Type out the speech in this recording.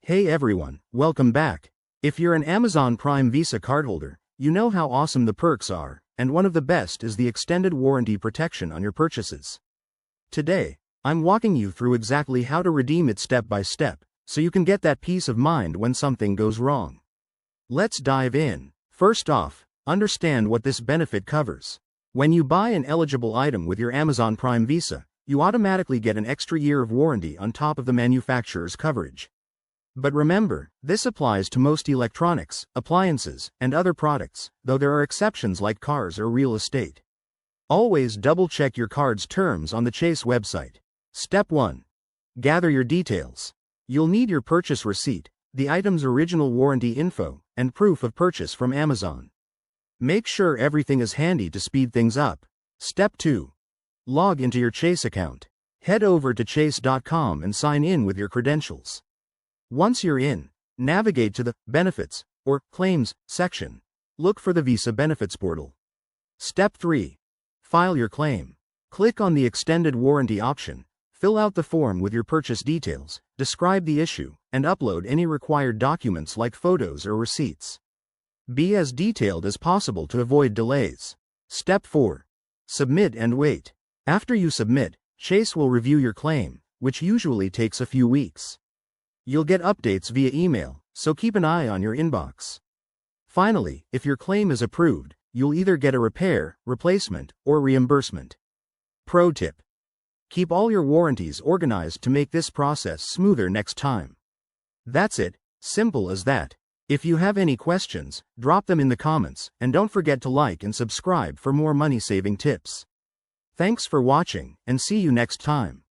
Hey everyone, welcome back. If you're an Amazon Prime Visa cardholder, you know how awesome the perks are, and one of the best is the extended warranty protection on your purchases. Today, I'm walking you through exactly how to redeem it step by step, so you can get that peace of mind when something goes wrong. Let's dive in. First off, understand what this benefit covers. When you buy an eligible item with your Amazon Prime Visa, you automatically get an extra year of warranty on top of the manufacturer's coverage. But remember, this applies to most electronics, appliances, and other products, though there are exceptions like cars or real estate. Always double-check your card's terms on the Chase website. Step 1. Gather your details. You'll need your purchase receipt, the item's original warranty info, and proof of purchase from Amazon. Make sure everything is handy to speed things up. Step 2. Log into your Chase account. Head over to chase.com and sign in with your credentials. Once you're in, navigate to the Benefits or Claims section. Look for the Visa Benefits portal. Step 3. File your claim. Click on the Extended Warranty option, fill out the form with your purchase details, describe the issue, and upload any required documents like photos or receipts. Be as detailed as possible to avoid delays. Step 4. Submit and wait. After you submit, Chase will review your claim, which usually takes a few weeks. You'll get updates via email, so keep an eye on your inbox. Finally, if your claim is approved, you'll either get a repair, replacement, or reimbursement. Pro tip: keep all your warranties organized to make this process smoother next time. That's it, simple as that. If you have any questions, drop them in the comments, and don't forget to like and subscribe for more money-saving tips. Thanks for watching, and see you next time.